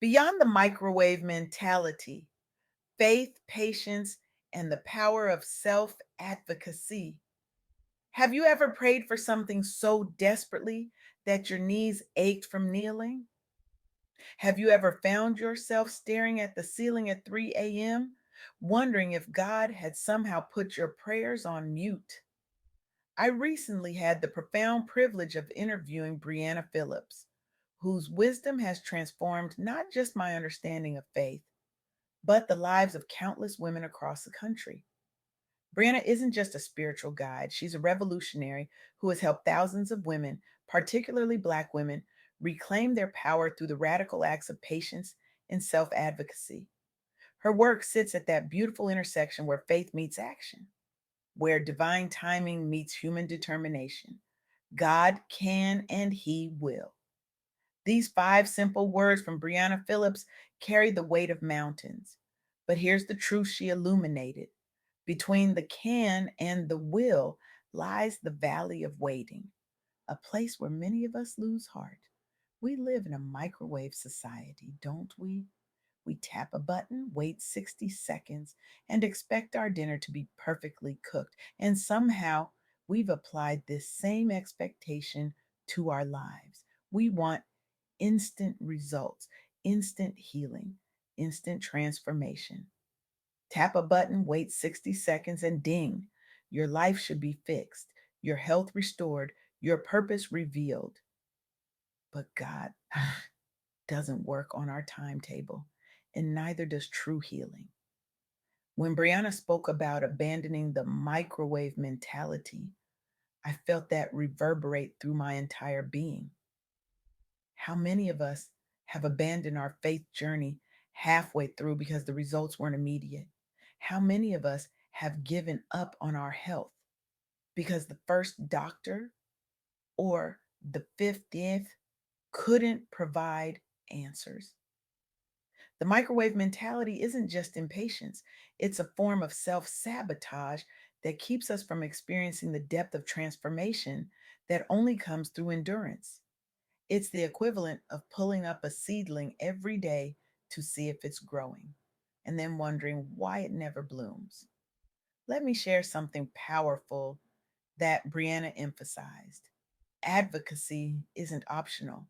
Beyond the microwave mentality, faith, patience, and the power of self advocacy. Have you ever prayed for something so desperately that your knees ached from kneeling? Have you ever found yourself staring at the ceiling at 3 a.m., wondering if God had somehow put your prayers on mute? I recently had the profound privilege of interviewing Brianna Phillips, whose wisdom has transformed not just my understanding of faith, but the lives of countless women across the country. Brianna isn't just a spiritual guide, she's a revolutionary who has helped thousands of women, particularly Black women, reclaim their power through the radical acts of patience and self advocacy. Her work sits at that beautiful intersection where faith meets action, where divine timing meets human determination. God can and He will. These five simple words from Brianna Phillips carry the weight of mountains. But here's the truth she illuminated: between the can and the will lies the valley of waiting, a place where many of us lose heart. We live in a microwave society, don't we? We tap a button, wait 60 seconds, and expect our dinner to be perfectly cooked. And somehow we've applied this same expectation to our lives. We want instant results, instant healing, instant transformation. Tap a button, wait 60 seconds, and ding, your life should be fixed, your health restored, your purpose revealed. But God doesn't work on our timetable, and neither does true healing. When Brianna spoke about abandoning the microwave mentality, I felt that reverberate through my entire being. How many of us have abandoned our faith journey halfway through because the results weren't immediate? How many of us have given up on our health because the first doctor or the 50th couldn't provide answers? The microwave mentality isn't just impatience, it's a form of self sabotage that keeps us from experiencing the depth of transformation that only comes through endurance. It's the equivalent of pulling up a seedling every day to see if it's growing and then wondering why it never blooms. Let me share something powerful that Brianna emphasized. Advocacy isn't optional,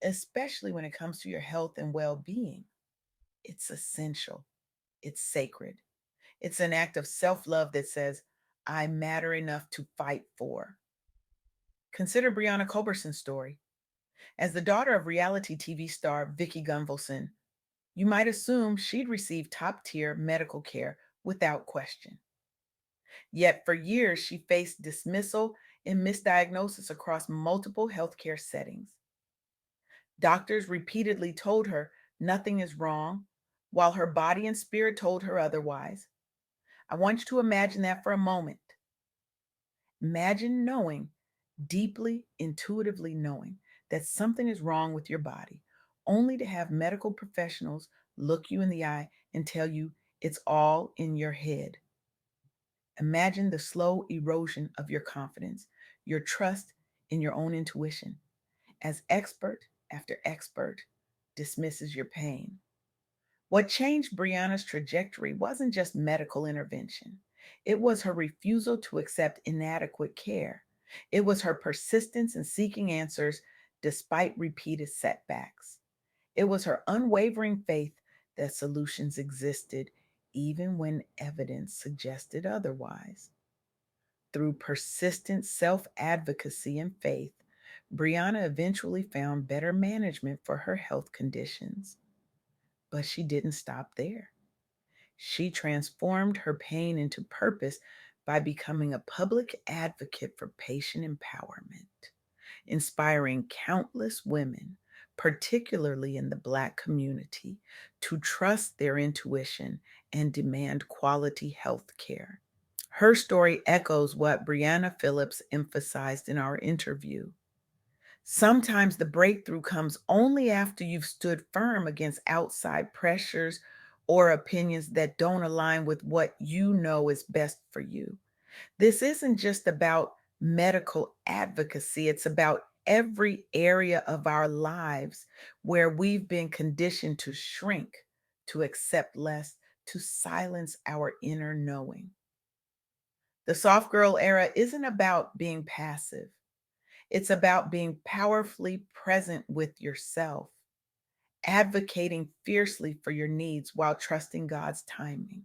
especially when it comes to your health and well being. It's essential, it's sacred. It's an act of self love that says, I matter enough to fight for. Consider Brianna Culberson's story. As the daughter of reality TV star Vicki Gunvalson, you might assume she'd receive top tier medical care without question. Yet for years, she faced dismissal and misdiagnosis across multiple healthcare settings. Doctors repeatedly told her nothing is wrong, while her body and spirit told her otherwise. I want you to imagine that for a moment. Imagine knowing, deeply, intuitively knowing that something is wrong with your body, only to have medical professionals look you in the eye and tell you it's all in your head. Imagine the slow erosion of your confidence, your trust in your own intuition, as expert after expert dismisses your pain. What changed Brianna's trajectory wasn't just medical intervention, it was her refusal to accept inadequate care. It was her persistence in seeking answers despite repeated setbacks. It was her unwavering faith that solutions existed even when evidence suggested otherwise. Through persistent self advocacy and faith, Brianna eventually found better management for her health conditions. But she didn't stop there. She transformed her pain into purpose by becoming a public advocate for patient empowerment, inspiring countless women, particularly in the Black community, to trust their intuition and demand quality health care. Her story echoes what Brianna Phillips emphasized in our interview. Sometimes the breakthrough comes only after you've stood firm against outside pressures or opinions that don't align with what you know is best for you. This isn't just about medical advocacy, it's about every area of our lives where we've been conditioned to shrink, to accept less, to silence our inner knowing. The soft girl era isn't about being passive, it's about being powerfully present with yourself, advocating fiercely for your needs while trusting God's timing.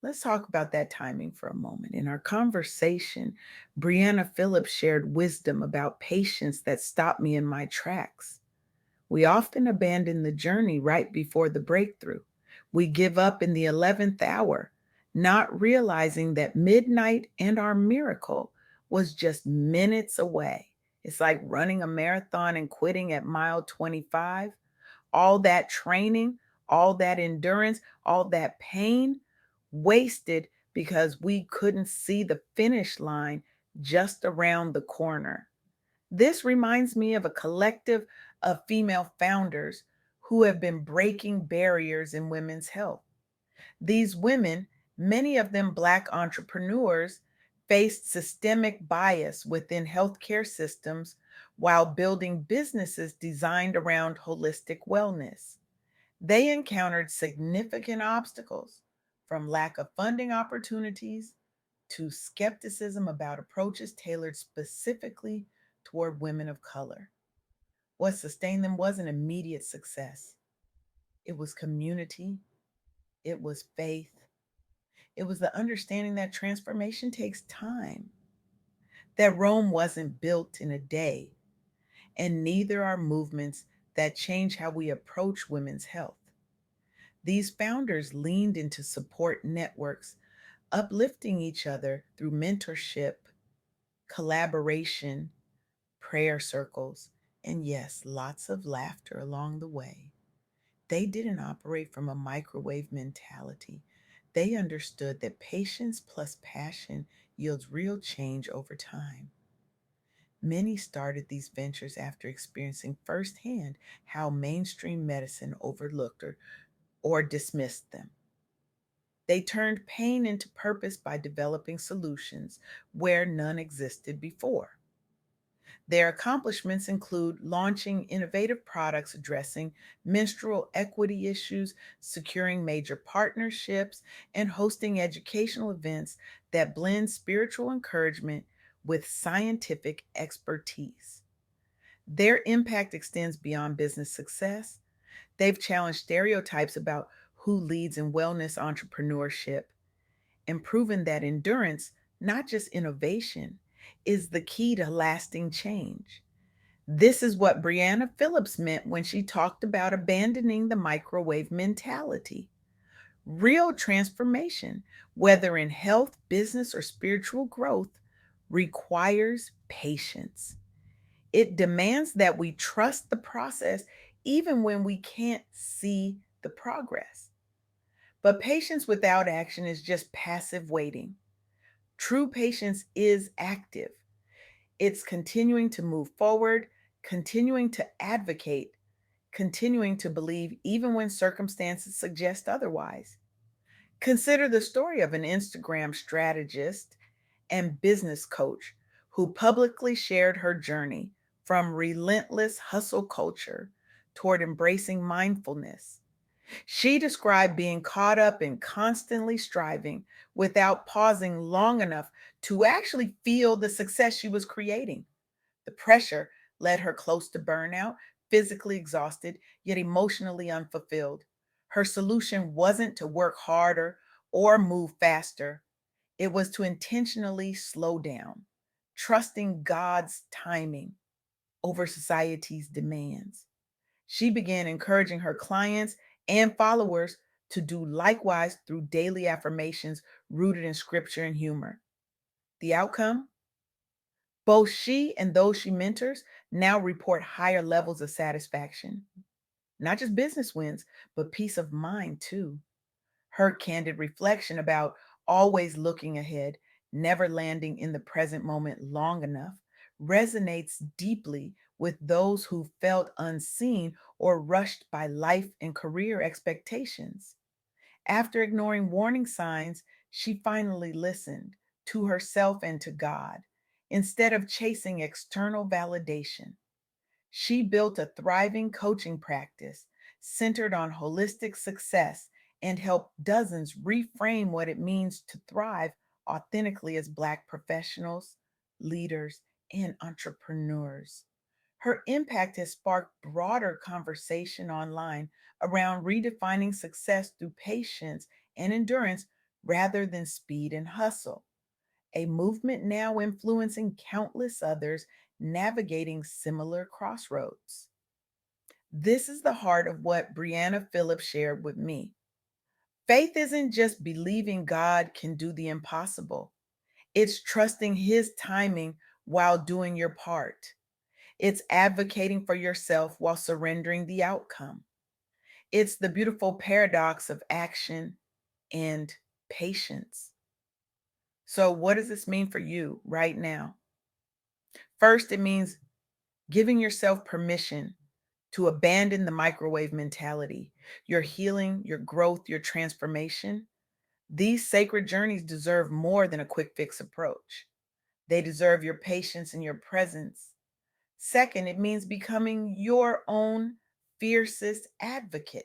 Let's talk about that timing for a moment. In our conversation, Brianna Phillips shared wisdom about patience that stopped me in my tracks. We often abandon the journey right before the breakthrough. We give up in the 11th hour, not realizing that midnight and our miracle was just minutes away. It's like running a marathon and quitting at mile 25. All that training, all that endurance, all that pain wasted because we couldn't see the finish line just around the corner. This reminds me of a collective of female founders who have been breaking barriers in women's health. These women, many of them Black entrepreneurs, faced systemic bias within healthcare systems while building businesses designed around holistic wellness. They encountered significant obstacles, from lack of funding opportunities to skepticism about approaches tailored specifically toward women of color. What sustained them wasn't immediate success, it was community, it was faith, it was the understanding that transformation takes time, that Rome wasn't built in a day, and neither are movements that change how we approach women's health. These founders leaned into support networks, uplifting each other through mentorship, collaboration, prayer circles, and yes, lots of laughter along the way. They didn't operate from a microwave mentality. They understood that patience plus passion yields real change over time. Many started these ventures after experiencing firsthand how mainstream medicine overlooked or dismissed them. They turned pain into purpose by developing solutions where none existed before. Their accomplishments include launching innovative products addressing menstrual equity issues, securing major partnerships, and hosting educational events that blend spiritual encouragement with scientific expertise. Their impact extends beyond business success. They've challenged stereotypes about who leads in wellness entrepreneurship and proven that endurance, not just innovation, is the key to lasting change. This is what Brianna Phillips meant when she talked about abandoning the microwave mentality. Real transformation, whether in health, business, or spiritual growth, requires patience. It demands that we trust the process even when we can't see the progress. But patience without action is just passive waiting. True patience is active. It's continuing to move forward, continuing to advocate, continuing to believe even when circumstances suggest otherwise. Consider the story of an Instagram strategist and business coach who publicly shared her journey from relentless hustle culture toward embracing mindfulness. She described being caught up in constantly striving without pausing long enough to actually feel the success she was creating. The pressure led her close to burnout, physically exhausted, yet emotionally unfulfilled. Her solution wasn't to work harder or move faster, it was to intentionally slow down, trusting God's timing over society's demands. She began encouraging her clients and followers to do likewise through daily affirmations rooted in scripture and humor. The outcome? Both she and those she mentors now report higher levels of satisfaction, not just business wins, but peace of mind too. Her candid reflection about always looking ahead, never landing in the present moment long enough, resonates deeply with those who felt unseen or rushed by life and career expectations. After ignoring warning signs, she finally listened to herself and to God, Instead of chasing external validation, she built a thriving coaching practice centered on holistic success and helped dozens reframe what it means to thrive authentically as Black professionals, leaders, and entrepreneurs. Her impact has sparked broader conversation online around redefining success through patience and endurance rather than speed and hustle, a movement now influencing countless others navigating similar crossroads. This is the heart of what Brianna Phillips shared with me. Faith isn't just believing God can do the impossible, it's trusting His timing while doing your part. It's advocating for yourself while surrendering the outcome. It's the beautiful paradox of action and patience. So, what does this mean for you right now? First, it means giving yourself permission to abandon the microwave mentality. Your healing, your growth, your transformation, these sacred journeys deserve more than a quick fix approach. They deserve your patience and your presence. Second, it means becoming your own fiercest advocate.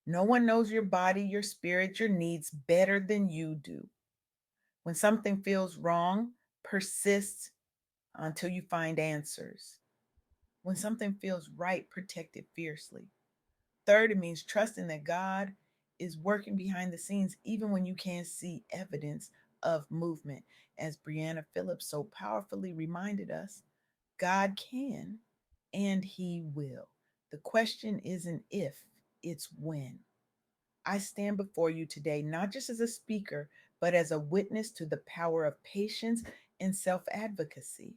No one knows your body, your spirit, your needs better than you do. When something feels wrong, persist until you find answers. When something feels right, protect it fiercely. Third, it means trusting that God is working behind the scenes even when you can't see evidence of movement. As Brianna Phillips so powerfully reminded us, God can and He will. The question isn't if, it's when. I stand before you today not just as a speaker, but as a witness to the power of patience and self advocacy.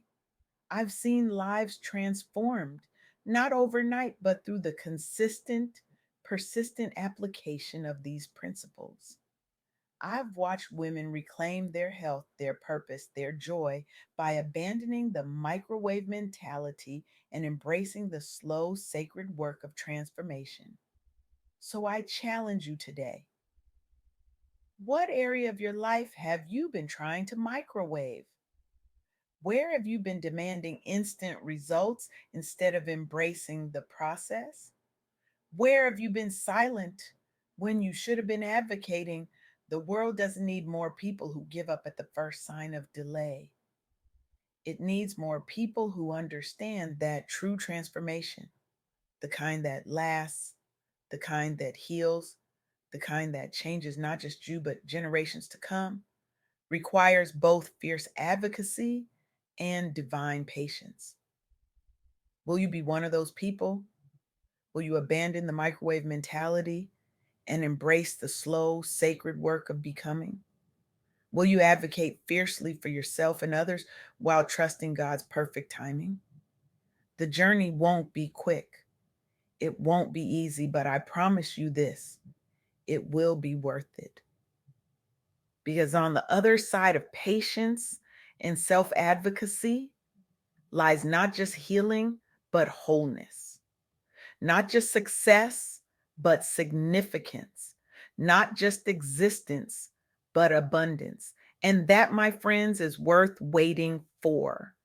I've seen lives transformed, not overnight, but through the consistent, persistent application of these principles. I've watched women reclaim their health, their purpose, their joy by abandoning the microwave mentality and embracing the slow, sacred work of transformation. So I challenge you today. What area of your life have you been trying to microwave? Where have you been demanding instant results instead of embracing the process? Where have you been silent when you should have been advocating? The world doesn't need more people who give up at the first sign of delay. It needs more people who understand that true transformation, the kind that lasts, the kind that heals, the kind that changes not just you, but generations to come, requires both fierce advocacy and divine patience. Will you be one of those people? Will you abandon the microwave mentality and embrace the slow, sacred work of becoming? Will you advocate fiercely for yourself and others while trusting God's perfect timing? The journey won't be quick. It won't be easy, but I promise you this, it will be worth it. Because on the other side of patience and self advocacy lies not just healing, but wholeness, not just success, but significance, not just existence, but abundance. And that, my friends, is worth waiting for.